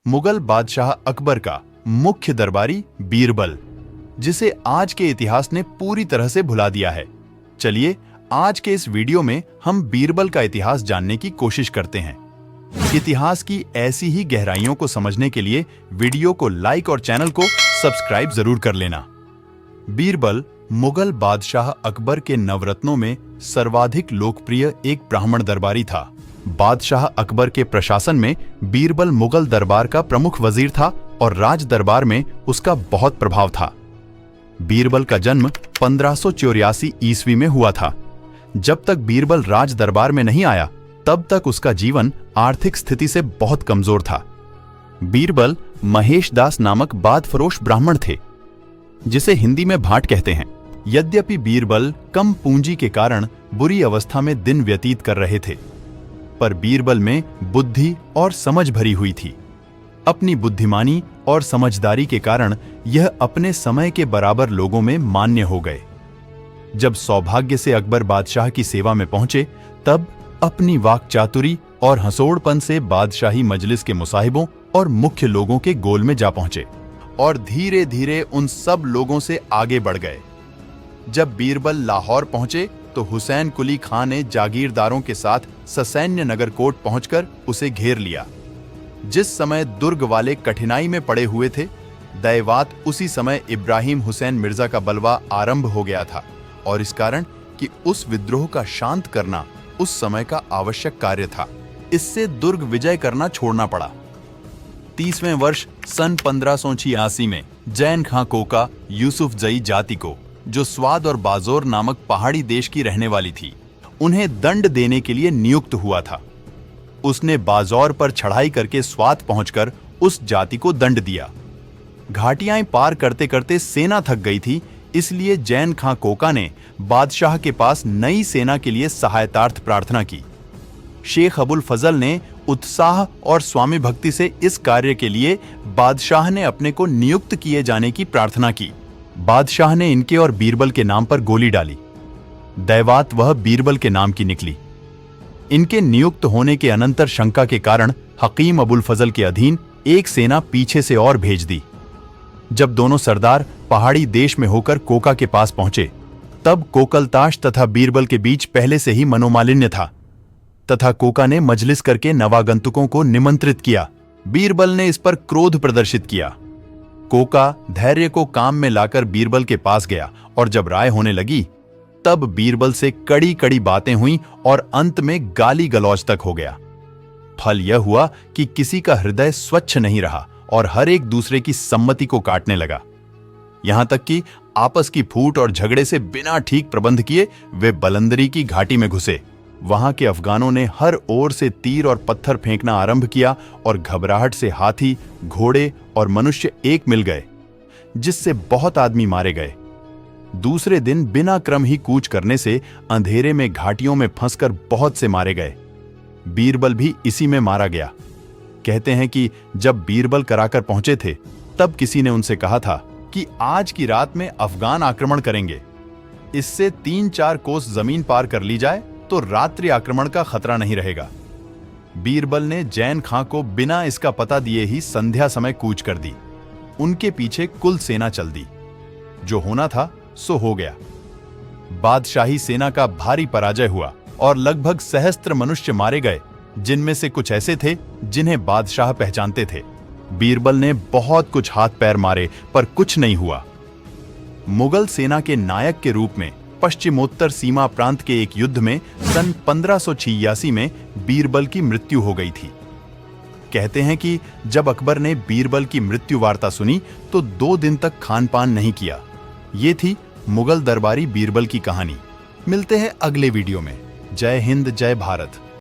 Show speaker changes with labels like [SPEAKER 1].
[SPEAKER 1] मुगल बादशाह अकबर का मुख्य दरबारी बीरबल, जिसे आज के इतिहास ने पूरी तरह से भुला दिया है। चलिए आज के इस वीडियो में हम बीरबल का इतिहास जानने की कोशिश करते हैं। इतिहास की ऐसी ही गहराइयों को समझने के लिए वीडियो को लाइक और चैनल को सब्सक्राइब जरूर कर लेना। बीरबल मुगल बादशाह अकबर के नवरत्नों में सर्वाधिक लोकप्रिय एक ब्राह्मण दरबारी था। बादशाह अकबर के प्रशासन में बीरबल मुगल दरबार का प्रमुख वजीर था और राज दरबार में उसका बहुत प्रभाव था। बीरबल का जन्म 1584 ईस्वी में हुआ था। जब तक बीरबल राज दरबार में नहीं आया तब तक उसका जीवन आर्थिक स्थिति से बहुत कमजोर था। बीरबल महेश दास नामक बादफरोश ब्राह्मण थे, जिसे हिंदी में भाट कहते हैं। यद्यपि बीरबल कम पूंजी के कारण बुरी अवस्था में दिन व्यतीत कर रहे थे, पर बीरबल में बुद्धि और समझ भरी हुई थी। अपनी बुद्धिमानी और समझदारी के कारण यह अपने समय के बराबर लोगों में मान्य हो गए। जब सौभाग्य से अकबर बादशाह की सेवा में पहुंचे तब अपनी वाक्चातुरी और हंसोड़पन से बादशाही मजलिस के मुसाहिबों और मुख्य लोगों के गोल में जा पहुंचे और धीरे धीरे उन सब लोगों से आगे बढ़ गए। जब बीरबल लाहौर पहुंचे तो हुसैन कुली खां ने जागीरदारों के साथ ससैन्य नगरकोट पहुंचकर उसे घेर लिया। जिस समय दुर्ग वाले कठिनाई में पड़े हुए थे, दैवात उसी समय इब्राहिम हुसैन मिर्जा का बलवा आरंभ हो गया था और इस कारण कि उस विद्रोह का शांत करना उस समय का आवश्यक कार्य था। इससे दुर्ग विजय करना छोड़ना पड़ा। 30वें वर्ष सन 1586 में जैन खां कोका यूसुफ जई जाति को, जो स्वाद और बाजोर नामक पहाड़ी देश की रहने वाली थी, उन्हें दंड देने के लिए नियुक्त हुआ था। उसने बाजौर पर चढ़ाई करके स्वाद पहुंचकर उस जाति को दंड दिया। घाटियां पार करते करते सेना थक गई थी, इसलिए जैन खां कोका ने बादशाह के पास नई सेना के लिए सहायतार्थ प्रार्थना की। शेख अबुल फजल ने उत्साह और स्वामी भक्ति से इस कार्य के लिए बादशाह ने अपने को नियुक्त किए जाने की प्रार्थना की। बादशाह ने इनके और बीरबल के नाम पर गोली डाली। दैवात वह बीरबल के नाम की निकली। इनके नियुक्त होने के अनंतर शंका के कारण हकीम अबुल फजल के अधीन एक सेना पीछे से और भेज दी। जब दोनों सरदार पहाड़ी देश में होकर कोका के पास पहुंचे तब कोकलताश तथा बीरबल के बीच पहले से ही मनोमालिन्य था तथा कोका ने मजलिस करके नवागंतुकों को निमंत्रित किया। बीरबल ने इस पर क्रोध प्रदर्शित किया। कोका धैर्य को काम में लाकर बीरबल के पास गया और जब राय होने लगी तब बीरबल से कड़ी कड़ी बातें हुई और अंत में गाली गलौज तक हो गया। फल यह हुआ कि किसी का हृदय स्वच्छ नहीं रहा और हर एक दूसरे की सम्मति को काटने लगा। यहां तक कि आपस की फूट और झगड़े से बिना ठीक प्रबंध किए वे बलंदरी की घाटी में घुसे। वहां के अफगानों ने हर ओर से तीर और पत्थर फेंकना आरंभ किया और घबराहट से हाथी, घोड़े और मनुष्य एक मिल गए, जिससे बहुत आदमी मारे गए। दूसरे दिन बिना क्रम ही कूच करने से अंधेरे में घाटियों में फंसकर बहुत से मारे गए। बीरबल भी इसी में मारा गया। कहते हैं कि जब बीरबल कराकर पहुंचे थे तब किसी ने उनसे कहा था कि आज की रात में अफगान आक्रमण करेंगे, इससे 3-4 कोस जमीन पार कर ली जाए तो रात्रि आक्रमण का खतरा नहीं रहेगा। बीरबल ने जैन खां को बिना इसका पता दिए ही संध्या समय कूच कर दी। उनके पीछे कुल सेना चल दी। जो होना था सो हो गया। बादशाही सेना का भारी पराजय हुआ और लगभग सहस्त्र मनुष्य मारे गए, जिनमें से कुछ ऐसे थे जिन्हें बादशाह पहचानते थे। बीरबल ने बहुत कुछ हाथ पैर मारे पर कुछ नहीं हुआ। मुगल सेना के नायक के रूप में पश्चिमोत्तर सीमा प्रांत के एक युद्ध में सन 1586 में बीरबल की मृत्यु हो गई थी। कहते हैं कि जब अकबर ने बीरबल की मृत्यु वार्ता सुनी तो 2 दिन तक खान पान नहीं किया। ये थी मुगल दरबारी बीरबल की कहानी। मिलते हैं अगले वीडियो में। जय हिंद, जय भारत।